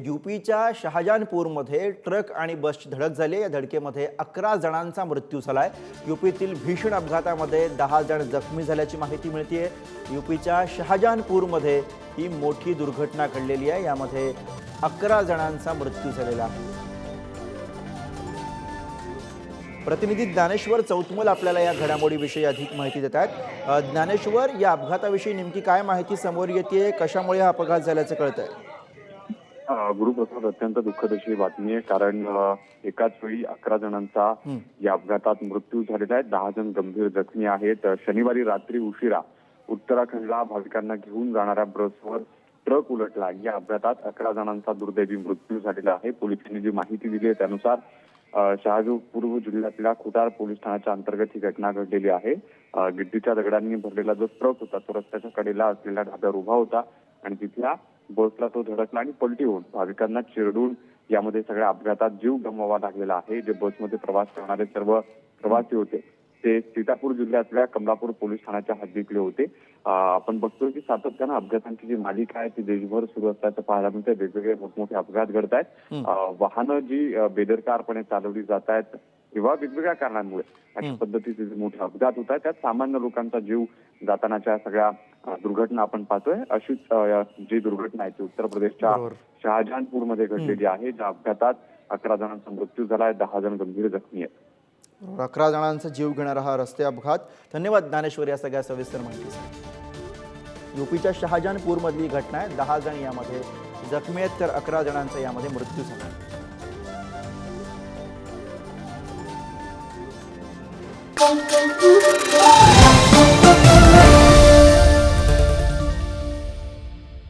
यूपीच्या शहाजहानपूरमध्ये truck आणि बसची धडक झाली। या धडकेमध्ये 11 जणांचा मृत्यू झालाय। यूपीतील भीषण अपघातामध्ये 10 जण जखमी झाल्याची माहिती मिळतेय। यूपीच्या शहाजहानपूरमध्ये ही मोठी दुर्घटना घडलेली आहे। यामध्ये 11 जणांचा मृत्यू झालेला आहे। प्रतिनिधी ज्ञानेश्वर चौतमल आपल्याला या घडामोडीविषयी अधिक माहिती देत आहेत। ज्ञानेश्वर, या अपघाताविषयी नेमकी काय माहिती समोर येते, कशामुळे हा अपघात झाल्याचं कळतंय? गुरुप्रसाद, अत्यंत दुःखद अशी बातमी आहे, कारण एकाच वेळी 11 जणांचा या अपघातात मृत्यू झालेला आहे। 10 जण गंभीर जखमी आहेत। शनिवारी रात्री उशिरा उत्तराखंडला भाविकांना घेऊन जाणाऱ्या बसवर ट्रक उलटला। या अपघातात 11 जणांचा दुर्दैवी मृत्यू झालेला आहे। पोलिसांनी जी माहिती दिली आहे त्यानुसार शहाजहानपूर जिल्ह्यातल्या खुटार पोलीस ठाण्याच्या अंतर्गत ही घटना घडलेली आहे। गिट्टीच्या दगडांनी भरलेला जो ट्रक होता तो रस्त्याच्या कडेला असलेल्या ढाब्यावर उभा होता आणि तिथल्या बसला तो धडकला आणि पलटी होऊन भाविकांना चिरडून यामध्ये सगळ्या अपघातात जीव गमवावा लागलेला आहे। जे बसमध्ये प्रवास करणारे सर्व प्रवासी होते ते सीतापूर जिल्ह्यातल्या कमलापूर पोलीस ठाण्याच्या हद्दीतले होते। आपण बघतोय की सातत्यानं अपघातांची जी मालिका आहे ती देशभर सुरू असल्याचं पाहायला मिळतंय। वेगवेगळे मोठमोठे अपघात घडत आहेत। वाहनं जी बेदरकारपणे चालवली जात आहेत किंवा वेगवेगळ्या कारणांमुळे अशा पद्धतीचे जे मोठे अपघात होत आहेत त्यात सामान्य लोकांचा जीव जातानाच्या सगळ्या दुर्घटना आपण पाहतोय। अशीच जी दुर्घटना आहे ती उत्तर प्रदेशच्या शहाजहानपूरमध्ये घडलेली आहे, ज्या अपघातात 11 जणांचा मृत्यू झालाय, 10 जण गंभीर जखमी आहेत। 11 जणांचा जीव घेणारा हा रस्ते अपघात। धन्यवाद ज्ञानेश्वर या सगळ्या सविस्तर माहितीसाठी। यूपीच्या शहाजहानपूरमधली घटना आहे। 10 जण यामध्ये जखमी आहेत तर 11 जणांचा यामध्ये मृत्यू झाला।